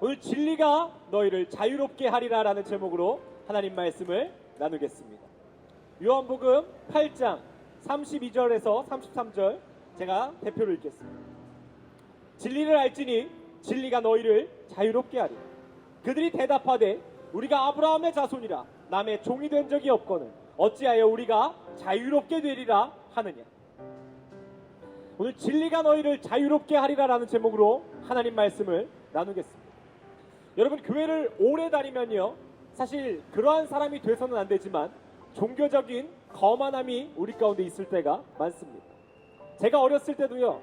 오늘 진리가 너희를 자유롭게 하리라 라는 제목으로 하나님 말씀을 나누겠습니다. 요한복음 8장 32절에서 33절 제가 대표로 읽겠습니다. 진리를 알지니 진리가 너희를 자유롭게 하리라. 그들이 대답하되 우리가 아브라함의 자손이라 남의 종이 된 적이 없거늘 어찌하여 우리가 자유롭게 되리라 하느냐. 오늘 진리가 너희를 자유롭게 하리라 라는 제목으로 하나님 말씀을 나누겠습니다. 여러분, 교회를 오래 다니면요, 사실 그러한 사람이 돼서는 안 되지만 종교적인 거만함이 우리 가운데 있을 때가 많습니다. 제가 어렸을 때도요,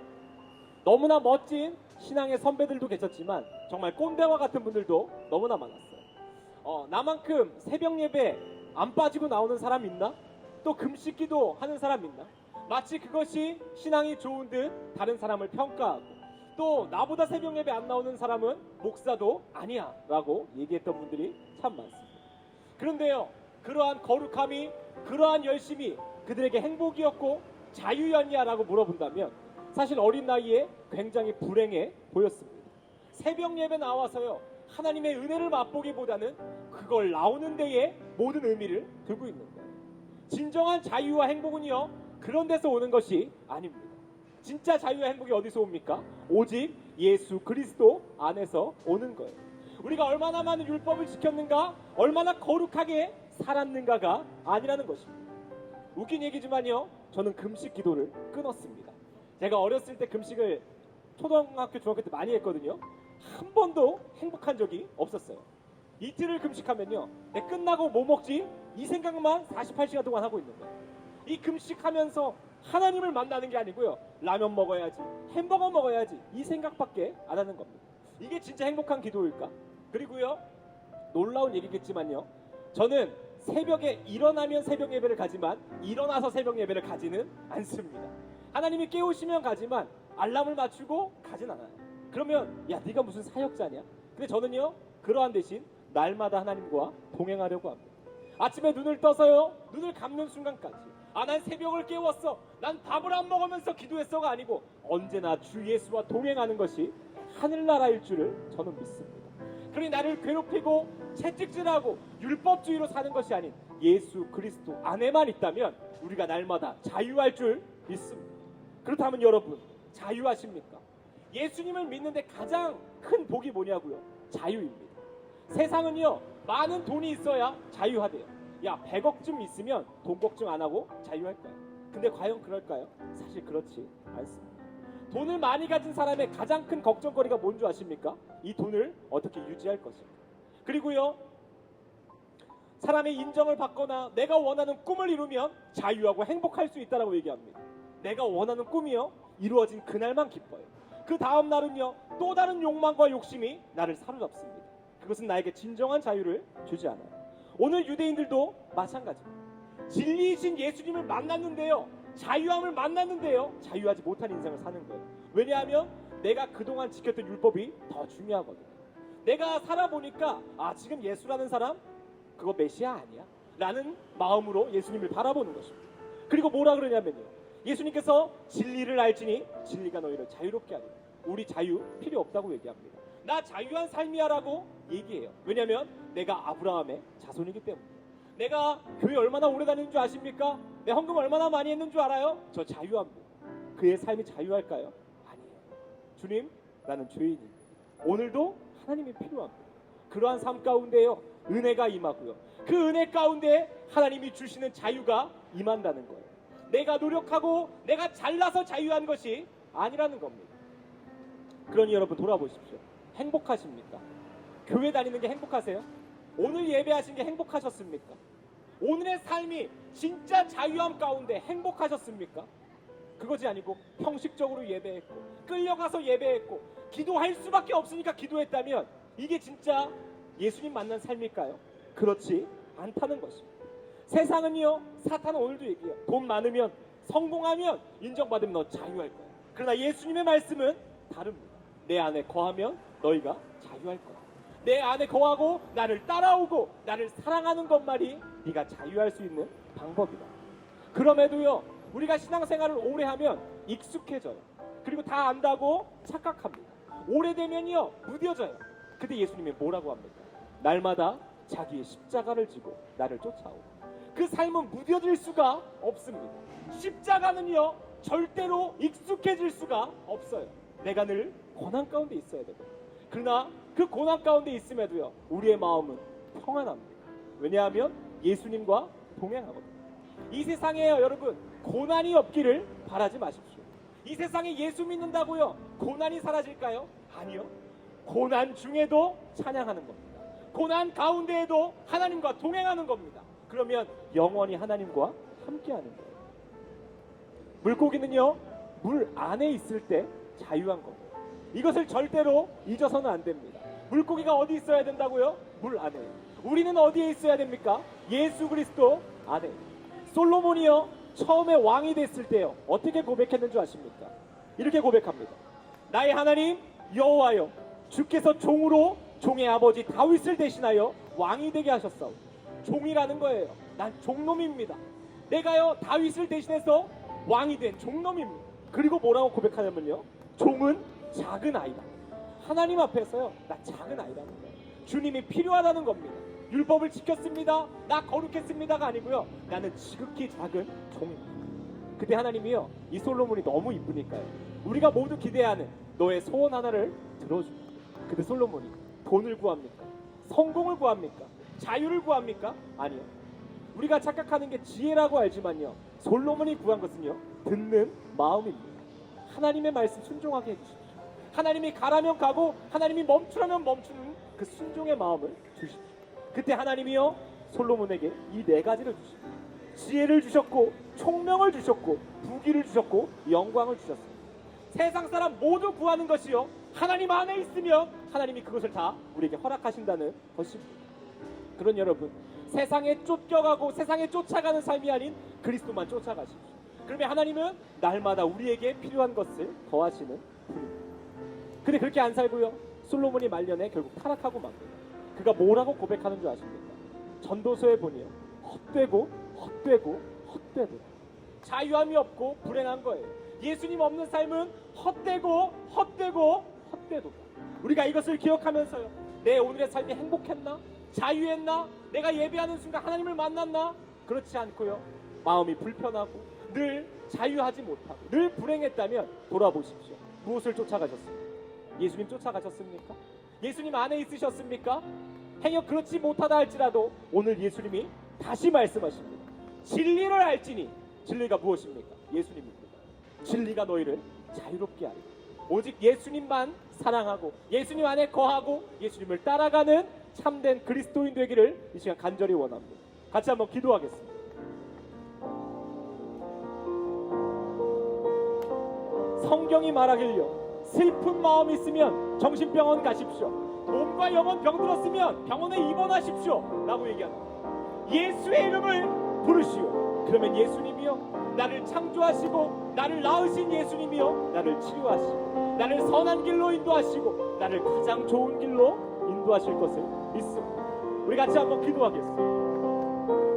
너무나 멋진 신앙의 선배들도 계셨지만 정말 꼰대와 같은 분들도 너무나 많았어요. 나만큼 새벽 예배 안 빠지고 나오는 사람 있나? 또 금식기도 하는 사람 있나? 마치 그것이 신앙이 좋은 듯 다른 사람을 평가하고, 또 나보다 새벽 예배 안 나오는 사람은 목사도 아니야 라고 얘기했던 분들이 참 많습니다. 그런데요, 그러한 거룩함이, 그러한 열심이 그들에게 행복이었고 자유였냐 라고 물어본다면 사실 어린 나이에 굉장히 불행해 보였습니다. 새벽 예배 나와서요, 하나님의 은혜를 맛보기보다는 그걸 나오는 데에 모든 의미를 두고 있는 거예요. 진정한 자유와 행복은요, 그런 데서 오는 것이 아닙니다. 진짜 자유와 행복이 어디서 옵니까? 오직 예수 그리스도 안에서 오는 거예요. 우리가 얼마나 많은 율법을 지켰는가, 얼마나 거룩하게 살았는가가 아니라는 것입니다. 웃긴 얘기지만요, 저는 금식 기도를 끊었습니다. 제가 어렸을 때 금식을 초등학교, 중학교 때 많이 했거든요. 한 번도 행복한 적이 없었어요. 이틀을 금식하면요, 내 끝나고 뭐 먹지? 이 생각만 48시간 동안 하고 있는 거예요. 이 금식하면서 하나님을 만나는 게 아니고요, 라면 먹어야지, 햄버거 먹어야지, 이 생각밖에 안 하는 겁니다. 이게 진짜 행복한 기도일까? 그리고요, 놀라운 얘기겠지만요, 저는 새벽에 일어나면 새벽 예배를 가지만 일어나서 새벽 예배를 가지는 않습니다. 하나님이 깨우시면 가지만 알람을 맞추고 가진 않아요. 그러면 야, 네가 무슨 사역자냐? 근데 저는요, 그러한 대신 날마다 하나님과 동행하려고 합니다. 아침에 눈을 떠서요, 눈을 감는 순간까지 난 새벽을 깨웠어, 난 밥을 안 먹으면서 기도했어가 아니고 언제나 주 예수와 동행하는 것이 하늘나라일 줄을 저는 믿습니다. 그러니 나를 괴롭히고 채찍질하고 율법주의로 사는 것이 아닌 예수 그리스도 안에만 있다면 우리가 날마다 자유할 줄 믿습니다. 그렇다면 여러분, 자유하십니까? 예수님을 믿는데 가장 큰 복이 뭐냐고요? 자유입니다. 세상은요, 많은 돈이 있어야 자유하대요. 야, 100억쯤 있으면 돈 걱정 안 하고 자유할까요? 근데 과연 그럴까요? 사실 그렇지 않습니다. 돈을 많이 가진 사람의 가장 큰 걱정거리가 뭔 줄 아십니까? 이 돈을 어떻게 유지할 것인가. 그리고요, 사람의 인정을 받거나 내가 원하는 꿈을 이루면 자유하고 행복할 수 있다고 얘기합니다. 내가 원하는 꿈이요, 이루어진 그날만 기뻐요. 그 다음 날은요, 또 다른 욕망과 욕심이 나를 사로잡습니다. 그것은 나에게 진정한 자유를 주지 않아요. 오늘 유대인들도 마찬가지입니다. 진리이신 예수님을 만났는데요, 자유함을 만났는데요, 자유하지 못한 인생을 사는 거예요. 왜냐하면 내가 그동안 지켰던 율법이 더 중요하거든요. 내가 살아보니까 지금 예수라는 사람 그거 메시아 아니야 라는 마음으로 예수님을 바라보는 것입니다. 그리고 뭐라 그러냐면요, 예수님께서 진리를 알지니 진리가 너희를 자유롭게 하리라. 우리 자유 필요 없다고 얘기합니다. 나 자유한 삶이야 라고 얘기해요. 왜냐하면 내가 아브라함의 자손이기 때문에. 내가 교회 얼마나 오래 다니는 줄 아십니까? 내 헌금 얼마나 많이 했는 줄 알아요? 저 자유합니다. 그의 삶이 자유할까요? 아니에요. 주님, 나는 죄인입니다. 오늘도 하나님이 필요합니다. 그러한 삶 가운데요, 은혜가 임하고요, 그 은혜 가운데 하나님이 주시는 자유가 임한다는 거예요. 내가 노력하고 내가 잘나서 자유한 것이 아니라는 겁니다. 그러니 여러분, 돌아보십시오. 행복하십니까? 교회 다니는 게 행복하세요? 오늘 예배하신 게 행복하셨습니까? 오늘의 삶이 진짜 자유함 가운데 행복하셨습니까? 그것이 아니고 형식적으로 예배했고 끌려가서 예배했고 기도할 수밖에 없으니까 기도했다면 이게 진짜 예수님 만난 삶일까요? 그렇지 않다는 것입니다. 세상은요, 사탄은 오늘도 얘기해요. 돈 많으면, 성공하면, 인정받으면 너 자유할 거야. 그러나 예수님의 말씀은 다릅니다. 내 안에 거하면 너희가 자유할 거야. 내 안에 거하고 나를 따라오고 나를 사랑하는 것만이 네가 자유할 수 있는 방법이다. 그럼에도요, 우리가 신앙생활을 오래 하면 익숙해져요. 그리고 다 안다고 착각합니다. 오래되면요, 무뎌져요. 그때 예수님이 뭐라고 합니까? 날마다 자기의 십자가를 지고 나를 쫓아오. 그 삶은 무뎌질 수가 없습니다. 십자가는요 절대로 익숙해질 수가 없어요. 내가 늘 고난 가운데 있어야 되고, 그러나 그 고난 가운데 있음에도요 우리의 마음은 평안합니다. 왜냐하면 예수님과 동행하거든요. 이 세상에요 여러분, 고난이 없기를 바라지 마십시오. 이 세상에 예수 믿는다고요 고난이 사라질까요? 아니요. 고난 중에도 찬양하는 겁니다. 고난 가운데에도 하나님과 동행하는 겁니다. 그러면 영원히 하나님과 함께하는 거예요. 물고기는요 물 안에 있을 때 자유한 겁니다. 이것을 절대로 잊어서는 안 됩니다. 물고기가 어디 있어야 된다고요? 물 안에. 우리는 어디에 있어야 됩니까? 예수 그리스도 안에. 솔로몬이요 처음에 왕이 됐을 때요 어떻게 고백했는 줄 아십니까? 이렇게 고백합니다. 나의 하나님 여호와여, 주께서 종으로 종의 아버지 다윗을 대신하여 왕이 되게 하셨사오. 종이라는 거예요. 난 종놈입니다. 내가요 다윗을 대신해서 왕이 된 종놈입니다. 그리고 뭐라고 고백하냐면요, 종은 작은 아이다. 하나님 앞에서요 나 작은 아이라는 거예요. 주님이 필요하다는 겁니다. 율법을 지켰습니다, 나 거룩했습니다가 아니고요, 나는 지극히 작은 종입니다. 그때 하나님이요 이 솔로몬이 너무 이쁘니까요 우리가 모두 기대하는 너의 소원 하나를 들어줍니다. 근데 솔로몬이 돈을 구합니까? 성공을 구합니까? 자유를 구합니까? 아니요. 우리가 착각하는 게 지혜라고 알지만요 솔로몬이 구한 것은요 듣는 마음입니다. 하나님의 말씀 순종하게 해주십시오. 하나님이 가라면 가고 하나님이 멈추라면 멈추는 그 순종의 마음을 주십시오. 그때 하나님이요 솔로몬에게 이 네 가지를 주십니다. 지혜를 주셨고, 총명을 주셨고, 부귀를 주셨고, 영광을 주셨습니다. 세상 사람 모두 구하는 것이요 하나님 안에 있으면 하나님이 그것을 다 우리에게 허락하신다는 것입니다. 그런 여러분, 세상에 쫓겨가고 세상에 쫓아가는 삶이 아닌 그리스도만 쫓아가십시오. 그러면 하나님은 날마다 우리에게 필요한 것을 더하시는 분입니다. 근데 그렇게 안 살고요 솔로몬이 말년에 결국 타락하고 맙니다. 그가 뭐라고 고백하는 줄 아십니까? 전도서에 보니요 헛되고 헛되고 헛되고 자유함이 없고 불행한 거예요. 예수님 없는 삶은 헛되고 헛되고 헛되도다. 우리가 이것을 기억하면서요 내 오늘의 삶이 행복했나? 자유했나? 내가 예배하는 순간 하나님을 만났나? 그렇지 않고요 마음이 불편하고 늘 자유하지 못하고 늘 불행했다면 돌아보십시오. 무엇을 쫓아가셨습니까? 예수님 쫓아가셨습니까? 예수님 안에 있으셨습니까? 행여 그렇지 못하다 할지라도 오늘 예수님이 다시 말씀하십니다. 진리를 알지니, 진리가 무엇입니까? 예수님입니다. 진리가 너희를 자유롭게 하리라. 오직 예수님만 사랑하고 예수님 안에 거하고 예수님을 따라가는 참된 그리스도인 되기를 이 시간 간절히 원합니다. 같이 한번 기도하겠습니다. 성경이 말하길요 슬픈 마음 있으면 정신병원 가십시오. 몸과 영혼 병들었으면 병원에 입원하십시오 라고 얘기합니다. 예수의 이름을 부르시오. 그러면 예수님이요 나를 창조하시고 나를 낳으신 예수님이요 나를 치유하시고 나를 선한 길로 인도하시고 나를 가장 좋은 길로 인도하실 것을 믿습니다. 우리 같이 한번 기도하겠습니다.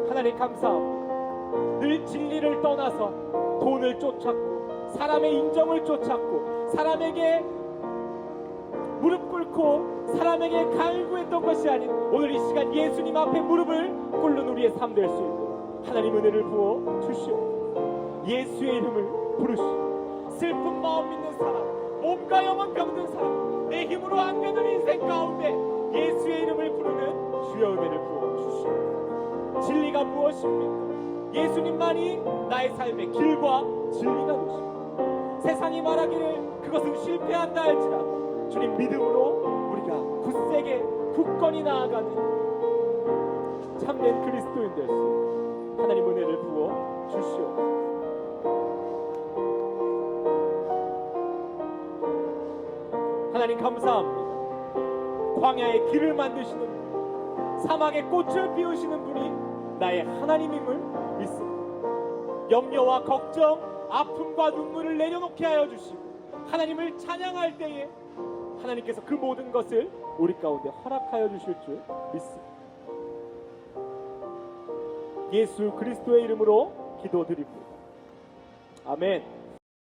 하나님 감사합니다. 늘 진리를 떠나서 돈을 쫓았고 사람의 인정을 쫓았고 사람에게 무릎 꿇고 사람에게 간구했던 것이 아닌 오늘 이 시간 예수님 앞에 무릎을 꿇는 우리의 삶 될 수 있도록 하나님 은혜를 부어 주시오. 예수의 이름을 부르시오. 슬픈 마음 있는 사람, 몸과 영혼 병든 사람, 내 힘으로 안 되는 인생 가운데 예수의 이름을 부르는 주여 은혜를 부어 주시오. 진리가 무엇입니까? 예수님만이 나의 삶의 길과 진리가 되시오. 세상이 말하기를 그것은 실패한다 할지라도 주님 믿음으로 우리가 굳세게 굳건히 나아가는 참된 그리스도인 될 수 있도록 하나님 은혜를 부어 주시오. 하나님 감사합니다. 광야의 길을 만드시는 분, 사막에 꽃을 피우시는 분이 나의 하나님임을 믿습니다. 염려와 걱정, 아픔과 눈물을 내려놓게 하여 주시고 하나님을 찬양할 때에 하나님께서 그 모든 것을 우리 가운데 허락하여 주실 줄 믿습니다. 예수 그리스도의 이름으로 기도드립니다. 아멘.